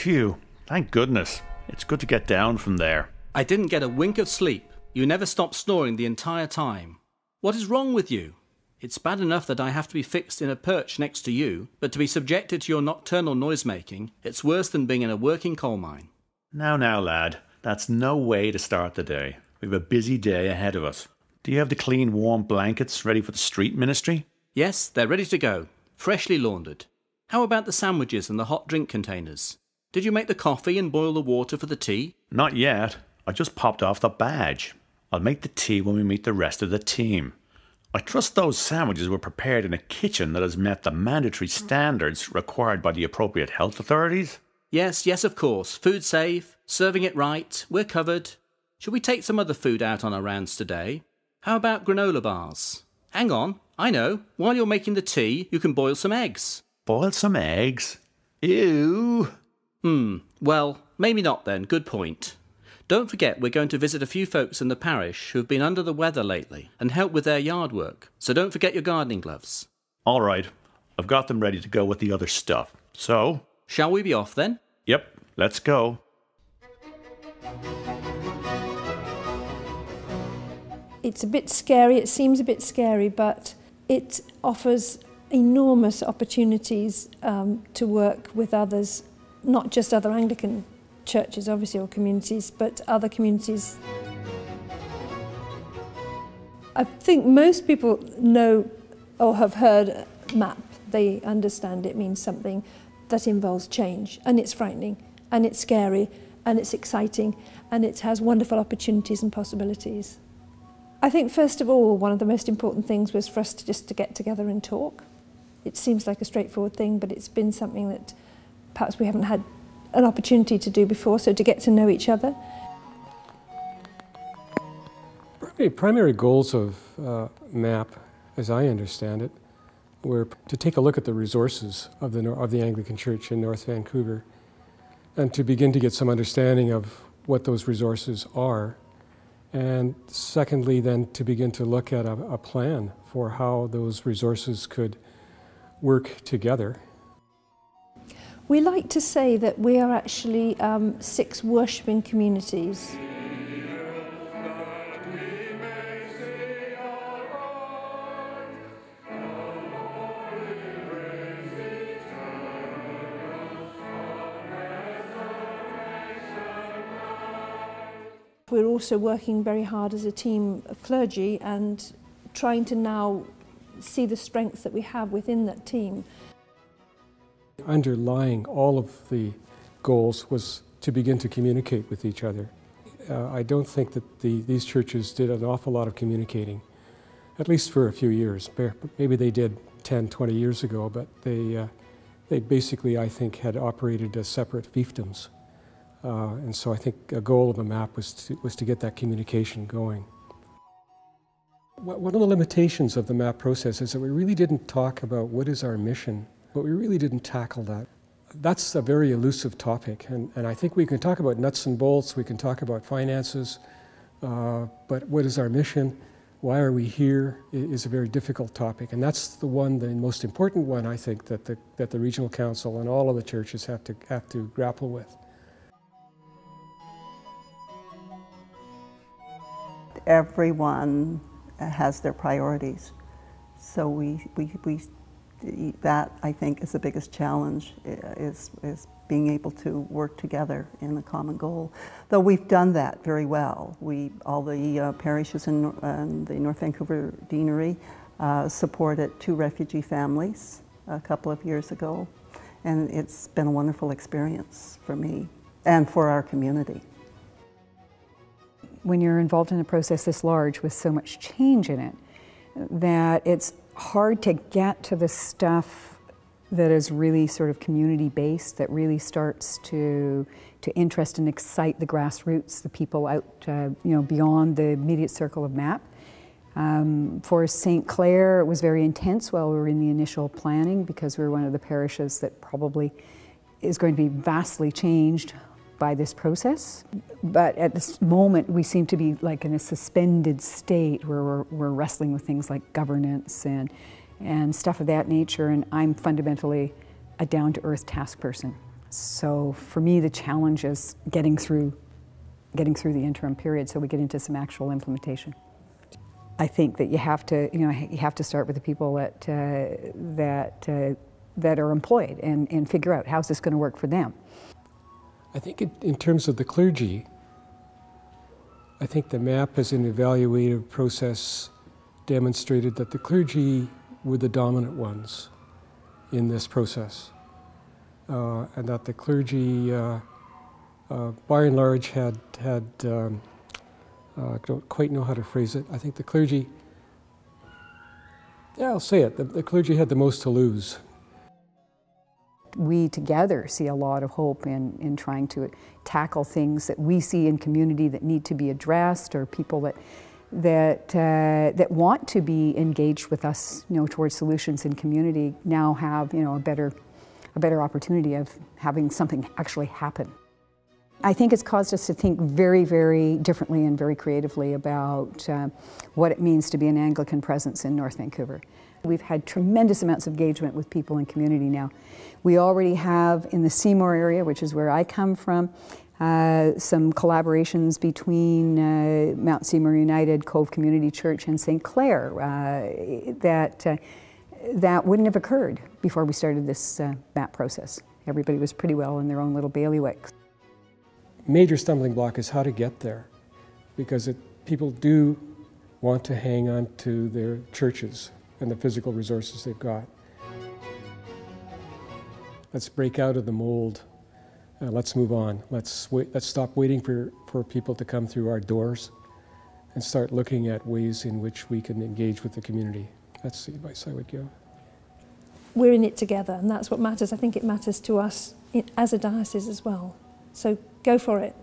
Phew, thank goodness. It's good to get down from there. I didn't get a wink of sleep. You never stopped snoring the entire time. What is wrong with you? It's bad enough that I have to be fixed in a perch next to you, but to be subjected to your nocturnal noise-making, it's worse than being in a working coal mine. Now, lad, that's no way to start the day. We have a busy day ahead of us. Do you have the clean, warm blankets ready for the street ministry? Yes, they're ready to go, freshly laundered. How about the sandwiches and the hot drink containers? Did you make the coffee and boil the water for the tea? Not yet. I just popped off the badge. I'll make the tea when we meet the rest of the team. I trust those sandwiches were prepared in a kitchen that has met the mandatory standards required by the appropriate health authorities? Yes, of course. Food safe, serving it right, we're covered. Should we take some other food out on our rounds today? How about granola bars? Hang on, I know. While you're making the tea, you can boil some eggs. Boil some eggs? Ew! Well, maybe not then. Good point. Don't forget we're going to visit a few folks in the parish who've been under the weather lately and help with their yard work, so don't forget your gardening gloves. All right, I've got them ready to go with the other stuff. So... shall we be off then? Yep, let's go. It's a bit scary, it seems a bit scary, but it offers enormous opportunities to work with others, not just other Anglican churches, obviously, or communities, but other communities. I think most people know or have heard MAP. They understand it means something that involves change, and it's frightening, and it's scary, and it's exciting, and it has wonderful opportunities and possibilities. I think, first of all, one of the most important things was for us to get together and talk. It seems like a straightforward thing, but it's been something that perhaps we haven't had an opportunity to do before, so to get to know each other. Primary goals of MAP, as I understand it, were to take a look at the resources of the Anglican Church in North Vancouver and to begin to get some understanding of what those resources are. And secondly, then to begin to look at a plan for how those resources could work together. We like to say that we are actually 6 worshipping communities. We're also working very hard as a team of clergy and trying to now see the strengths that we have within that team. Underlying all of the goals was to begin to communicate with each other. I don't think that these churches did an awful lot of communicating, at least for a few years. Maybe they did 10, 20 years ago, but they basically, I think, had operated as separate fiefdoms. And so I think a goal of the MAP was to get that communication going. One of the limitations of the MAP process is that we really didn't talk about what is our mission, but we really didn't tackle that. That's a very elusive topic, and I think we can talk about nuts and bolts, we can talk about finances, but what is our mission, why are we here, is a very difficult topic, and that's the most important one, I think, that the Regional Council and all of the churches have to grapple with. Everyone has their priorities, so that, I think, is the biggest challenge, is being able to work together in a common goal. Though we've done that very well. All the parishes in the North Vancouver Deanery supported 2 refugee families a couple of years ago, and it's been a wonderful experience for me and for our community. When you're involved in a process this large with so much change in it, that it's hard to get to the stuff that is really sort of community-based, that really starts to interest and excite the grassroots, the people out, beyond the immediate circle of MAP. For St. Clair, it was very intense while we were in the initial planning, because we were one of the parishes that probably is going to be vastly changed by this process. But at this moment, we seem to be like in a suspended state where we're wrestling with things like governance and stuff of that nature, and I'm fundamentally a down-to-earth task person. So for me, the challenge is getting through the interim period so we get into some actual implementation. I think that you have to start with the people that are employed and figure out how's this going to work for them. I think in terms of the clergy, I think the map as an evaluative process demonstrated that the clergy were the dominant ones in this process, and that the clergy, by and large, had I don't quite know how to phrase it. I think the clergy, yeah, I'll say it, the clergy had the most to lose. We together see a lot of hope in trying to tackle things that we see in community that need to be addressed, or people that want to be engaged with us, towards solutions in community now have, a better opportunity of having something actually happen. I think it's caused us to think very, very differently and very creatively about what it means to be an Anglican presence in North Vancouver. We've had tremendous amounts of engagement with people in community now. We already have in the Seymour area, which is where I come from, some collaborations between Mount Seymour United, Cove Community Church, and St. Clair that wouldn't have occurred before we started this map process. Everybody was pretty well in their own little bailiwicks. Major stumbling block is how to get there, because people do want to hang on to their churches and the physical resources they've got. Let's break out of the mold. Let's move on. Let's stop waiting for people to come through our doors and start looking at ways in which we can engage with the community. That's the advice I would give. We're in it together, and that's what matters. I think it matters to us as a diocese as well. So go for it.